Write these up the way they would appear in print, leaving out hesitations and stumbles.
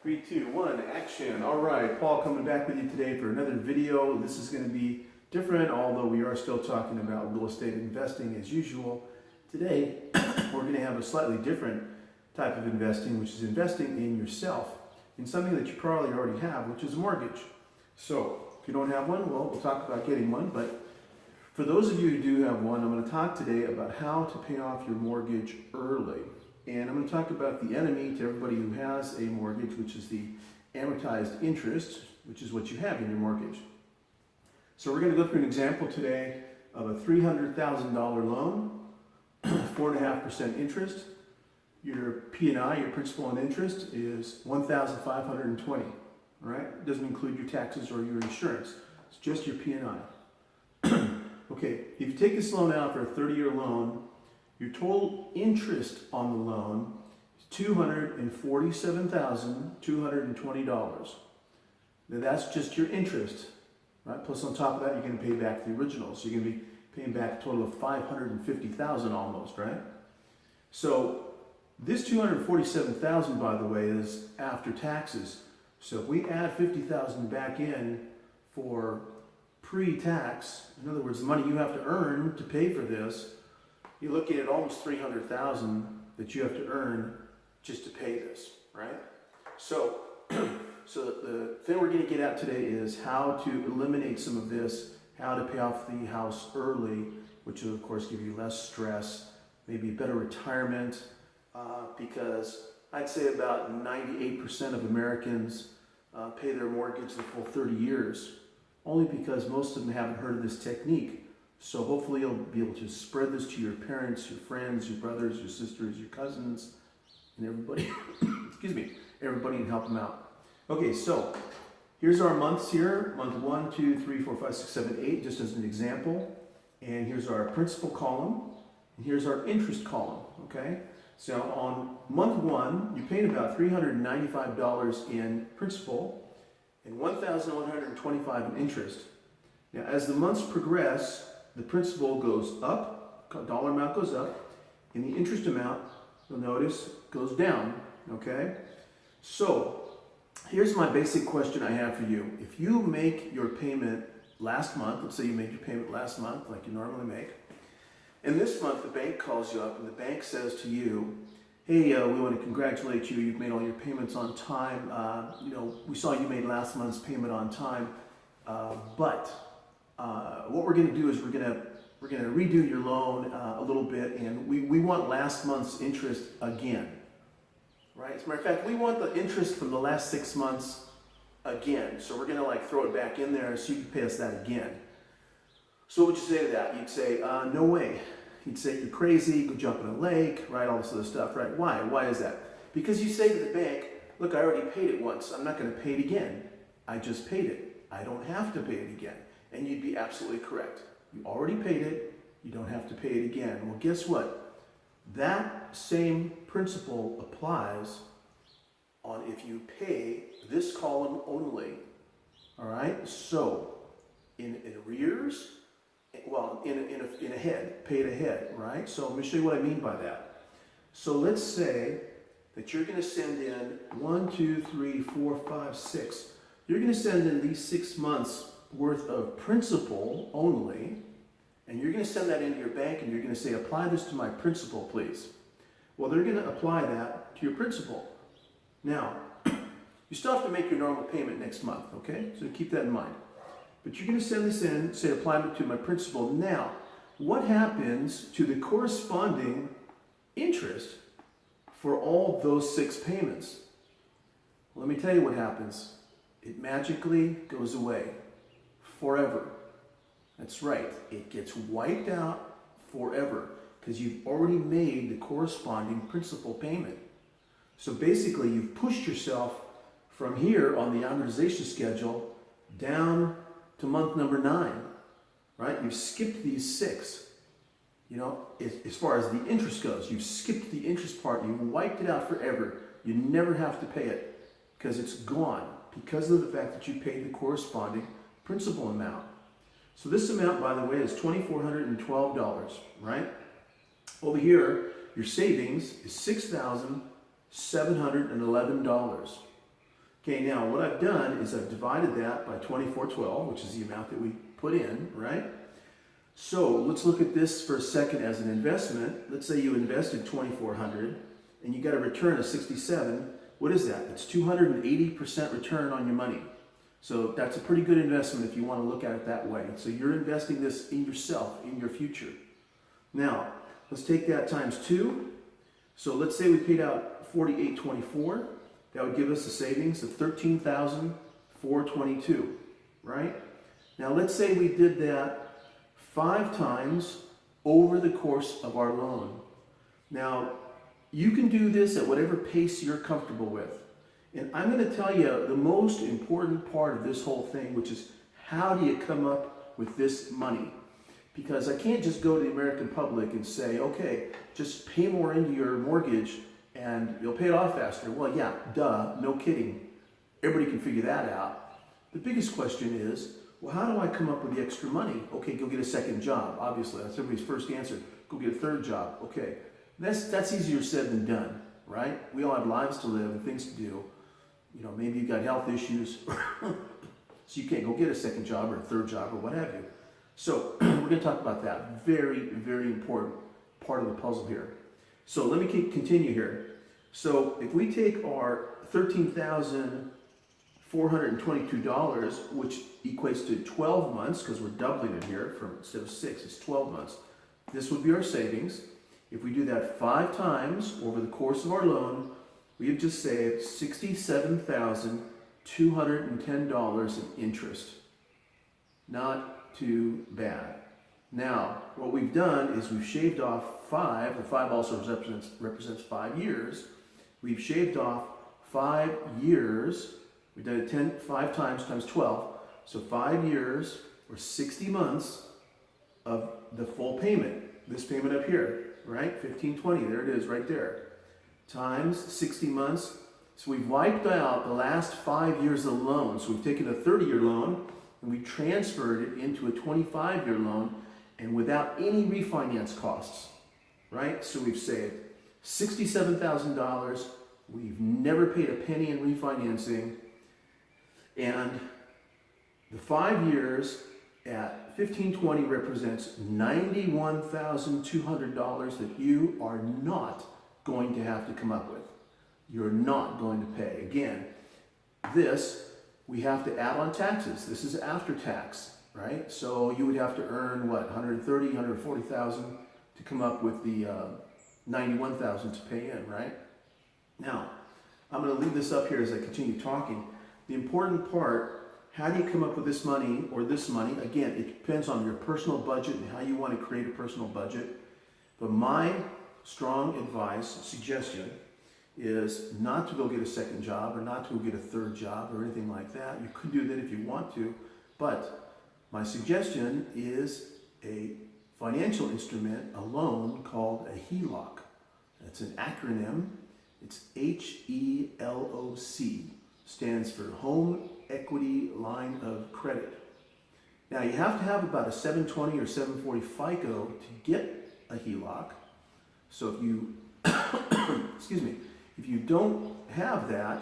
3, 2, 1, action. All right, Paul coming back with you today for another video. This is going to be different, although we are still talking about real estate investing as usual. Today, we're going to have a slightly different type of investing, which is investing in yourself, in something that you probably already have, which is a mortgage. So, if you don't have one, well, we'll talk about getting one, but for those of you who do have one, I'm going to talk today about how to pay off your mortgage early. And I'm going to talk about the enemy to everybody who has a mortgage, which is the amortized interest, which is what you have in your mortgage. So we're going to go through an example today of a $300,000 loan, 4.5% interest. Your P&I, your principal and interest, is $1,520. All right? It doesn't include your taxes or your insurance. It's just your P&I. Okay, if you take this loan out for a 30-year loan, your total interest on the loan is $247,220. Now that's just your interest, right? Plus on top of that, you're going to pay back the original. So you're going to be paying back a total of $550,000 almost, right? So this $247,000, by the way, is after taxes. So if we add $50,000 back in for pre-tax, in other words, the money you have to earn to pay for this, you're looking at almost $300,000 that you have to earn just to pay this, right? So, the thing we're going to get at today is how to eliminate some of this, how to pay off the house early, which will of course give you less stress, maybe a better retirement, because I'd say about 98% of Americans pay their mortgage the full 30 years, only because most of them haven't heard of this technique. So hopefully you'll be able to spread this to your parents, your friends, your brothers, your sisters, your cousins, and everybody, excuse me, everybody, and help them out. Okay, so here's our months here, month 1, 2, 3, 4, 5, 6, 7, 8, just as an example. And here's our principal column, and here's our interest column, okay? So on month 1, you're paying about $395 in principal and $1,125 in interest. Now, as the months progress, the principal goes up, dollar amount goes up, and the interest amount, you'll notice, goes down, okay? So, here's my basic question I have for you. If you make your payment last month, let's say you made your payment last month, like you normally make, and this month the bank calls you up and the bank says to you, hey, we want to congratulate you, you've made all your payments on time, we saw you made last month's payment on time, but what we're going to do is we're going to redo your loan a little bit, and we want last month's interest again, right? As a matter of fact, we want the interest from the last 6 months again. So we're going to throw it back in there so you can pay us that again. So what would you say to that? You'd say, no way. You'd say, you're crazy, go jump in a lake, right? All this other stuff, right? Why? Why is that? Because you say to the bank, look, I already paid it once. I'm not going to pay it again. I just paid it. I don't have to pay it again. And you'd be absolutely correct. You already paid it, you don't have to pay it again. Well, guess what? That same principle applies on if you pay this column only. All right? So, in arrears, well, in ahead, pay it ahead, right? So, let me show you what I mean by that. So, let's say that you're going to send in 1, 2, 3, 4, 5, 6. You're going to send in these 6 months worth of principal only, and you're going to send that into your bank and you're going to say, apply this to my principal, please. Well, they're going to apply that to your principal. Now, you still have to make your normal payment next month, okay? So keep that in mind. But you're going to send this in, say, apply it to my principal. Now, what happens to the corresponding interest for all those 6 payments? Well, let me tell you what happens. It magically goes away. Forever. That's right. It gets wiped out forever because you've already made the corresponding principal payment. So basically, you've pushed yourself from here on the amortization schedule down to month number 9, right? You've skipped these 6. As far as the interest goes, you've skipped the interest part. You wiped it out forever. You never have to pay it because it's gone because of the fact that you paid the corresponding principal amount. So this amount, by the way, is $2,412, right? Over here, your savings is $6,711. Okay, now what I've done is I've divided that by 2412, which is the amount that we put in, right? So let's look at this for a second as an investment. Let's say you invested $2,400 and you got a return of 67. What is that? It's 280% return on your money. So that's a pretty good investment if you want to look at it that way. So you're investing this in yourself, in your future. Now, let's take that times 2. So let's say we paid out $48.24. That would give us a savings of $13,422, right? Now let's say we did that 5 times over the course of our loan. Now, you can do this at whatever pace you're comfortable with. And I'm going to tell you the most important part of this whole thing, which is how do you come up with this money? Because I can't just go to the American public and say, okay, just pay more into your mortgage and you'll pay it off faster. Well, yeah, duh, no kidding. Everybody can figure that out. The biggest question is, well, how do I come up with the extra money? Okay, go get a second job. Obviously, that's everybody's first answer. Go get a third job. Okay, that's easier said than done, right? We all have lives to live and things to do. You know, maybe you've got health issues, so you can't go get a second job or a third job or what have you. So we're going to talk about that. Very, very important part of the puzzle here. So let me continue here. So if we take our $13,422, which equates to 12 months, because we're doubling it here from instead of 6, it's 12 months. This would be our savings. If we do that 5 times over the course of our loan, we have just saved $67,210 in interest. Not too bad. Now, what we've done is we've shaved off 5, the 5 also represents 5 years. We've shaved off 5 years. We've done it 5 times 12. So 5 years or 60 months of the full payment. This payment up here, right? 1520, there it is right there. Times 60 months. So we've wiped out the last 5 years of the loan. So we've taken a 30-year loan and we transferred it into a 25-year loan and without any refinance costs, right? So we've saved $67,000. We've never paid a penny in refinancing. And the 5 years at 1520 represents $91,200 that you are not going to have to come up with. You're not going to pay. Again, this we have to add on taxes. This is after tax, right? So you would have to earn what, 130, 140,000 to come up with the 91,000 to pay in, right? Now, I'm going to leave this up here as I continue talking. The important part, how do you come up with this money or this money? Again, it depends on your personal budget and how you want to create a personal budget. But my strong advice, suggestion, is not to go get a second job or not to go get a third job or anything like that. You could do that if you want to, but my suggestion is a financial instrument, a loan called a HELOC. It's an acronym. It's HELOC. Stands for Home Equity Line of Credit. Now you have to have about a 720 or 740 FICO to get a HELOC. So if you, excuse me, if you don't have that,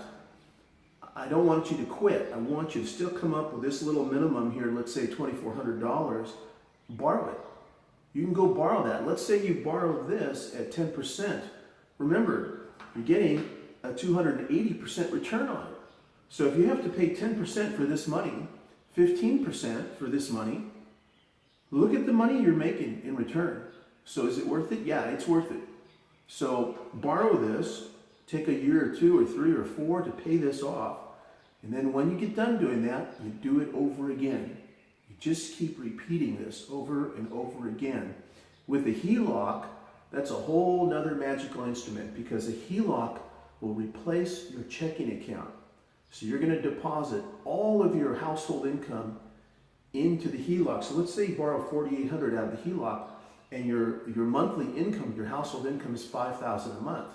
I don't want you to quit. I want you to still come up with this little minimum here, let's say $2,400, borrow it. You can go borrow that. Let's say you borrow this at 10%. Remember, you're getting a 280% return on it. So if you have to pay 10% for this money, 15% for this money, look at the money you're making in return. So is it worth it? Yeah, it's worth it. So borrow this, take a year or 2 or 3 or 4 to pay this off. And then when you get done doing that, you do it over again. You just keep repeating this over and over again. With a HELOC, that's a whole nother magical instrument because a HELOC will replace your checking account. So you're going to deposit all of your household income into the HELOC. So let's say you borrow $4,800 out of the HELOC and your monthly income, your household income is $5,000 a month.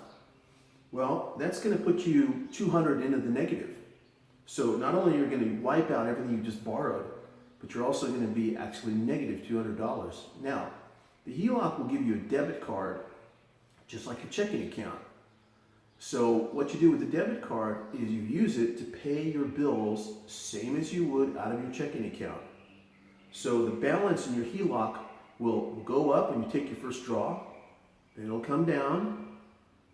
Well, that's going to put you $200 into the negative. So not only are you going to wipe out everything you just borrowed, but you're also going to be actually negative $200. Now, the HELOC will give you a debit card just like a checking account. So what you do with the debit card is you use it to pay your bills same as you would out of your checking account. So the balance in your HELOC will go up when you take your first draw, then it'll come down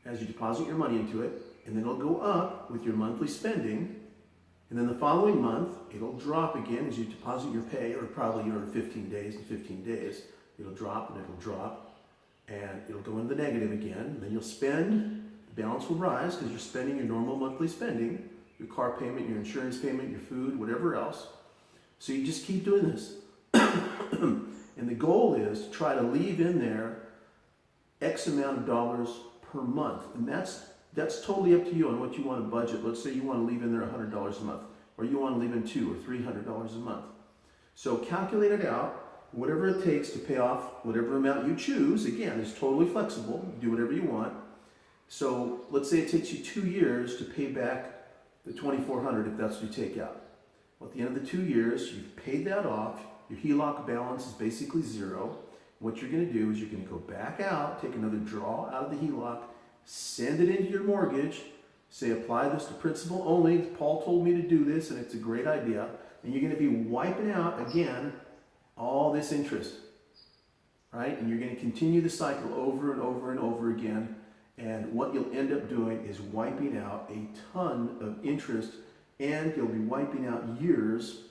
as you deposit your money into it, and then it'll go up with your monthly spending, and then the following month it'll drop again as you deposit your pay, or probably 15 days and 15 days. It'll drop and it'll drop, and it'll go into the negative again. Then you'll spend, the balance will rise because you're spending your normal monthly spending, your car payment, your insurance payment, your food, whatever else. So you just keep doing this. And the goal is to try to leave in there X amount of dollars per month. And that's totally up to you on what you want to budget. Let's say you want to leave in there $100 a month, or you want to leave in $200 or $300 a month. So calculate it out, whatever it takes to pay off whatever amount you choose. Again, it's totally flexible. Do whatever you want. So let's say it takes you 2 years to pay back the $2,400 if that's what you take out. Well, at the end of the 2 years, you've paid that off. Your HELOC balance is basically zero. What you're going to do is you're going to go back out, take another draw out of the HELOC, send it into your mortgage, say apply this to principal only. Paul told me to do this and it's a great idea. And you're going to be wiping out, again, all this interest, right? And you're going to continue the cycle over and over and over again. And what you'll end up doing is wiping out a ton of interest, and you'll be wiping out years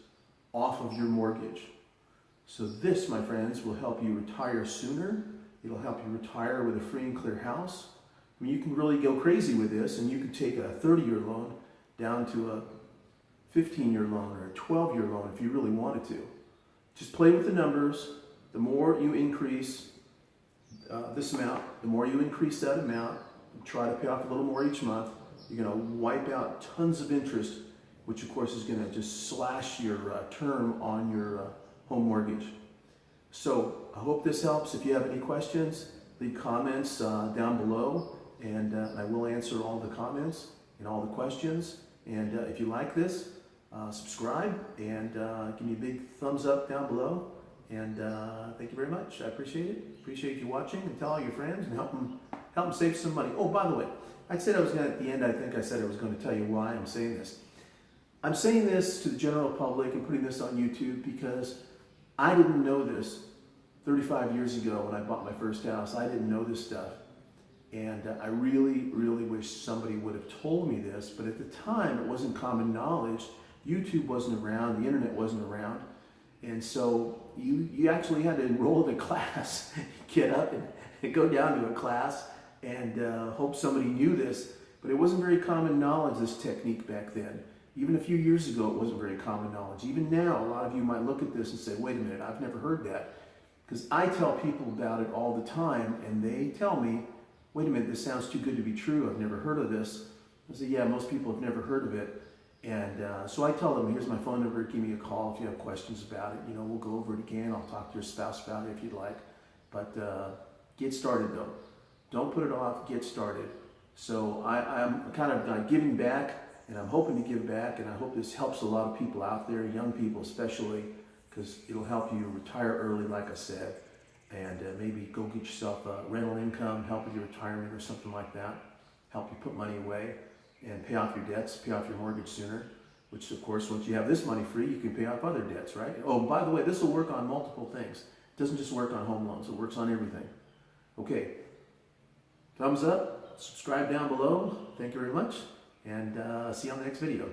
off of your mortgage. So this, my friends, will help you retire sooner. It'll help you retire with a free and clear house. I mean, you can really go crazy with this, and you can take a 30-year loan down to a 15-year loan or a 12-year loan if you really wanted to. Just play with the numbers. The more you increase this amount, the more you increase that amount, try to pay off a little more each month, you're going to wipe out tons of interest, which of course is going to just slash your term on your home mortgage. So I hope this helps. If you have any questions, leave comments down below, and I will answer all the comments and all the questions. And if you like this, subscribe and give me a big thumbs up down below. And thank you very much. I appreciate it. Appreciate you watching, and tell all your friends and help them save some money. Oh, by the way, I said I was going to, at the end, I think I said I was going to tell you why I'm saying this. I'm saying this to the general public and putting this on YouTube because I didn't know this 35 years ago when I bought my first house. I didn't know this stuff. And I really, really wish somebody would have told me this. But at the time, it wasn't common knowledge. YouTube wasn't around. The internet wasn't around. And so you actually had to enroll in a class, get up and go down to a class and hope somebody knew this. But it wasn't very common knowledge, this technique back then. Even a few years ago, it wasn't very common knowledge. Even now, a lot of you might look at this and say, wait a minute, I've never heard that. Because I tell people about it all the time, and they tell me, wait a minute, this sounds too good to be true. I've never heard of this. I say, yeah, most people have never heard of it. And so I tell them, here's my phone number, give me a call if you have questions about it. You know, we'll go over it again. I'll talk to your spouse about it if you'd like. But get started, though. Don't put it off, get started. So I'm kind of giving back. And I'm hoping to give back, and I hope this helps a lot of people out there, young people especially, because it'll help you retire early, like I said, and maybe go get yourself a rental income, help with your retirement or something like that, help you put money away and pay off your debts, pay off your mortgage sooner, which of course, once you have this money free, you can pay off other debts, right? Oh, by the way, this will work on multiple things. It doesn't just work on home loans, it works on everything. Okay, thumbs up, subscribe down below. Thank you very much. And see you on the next video.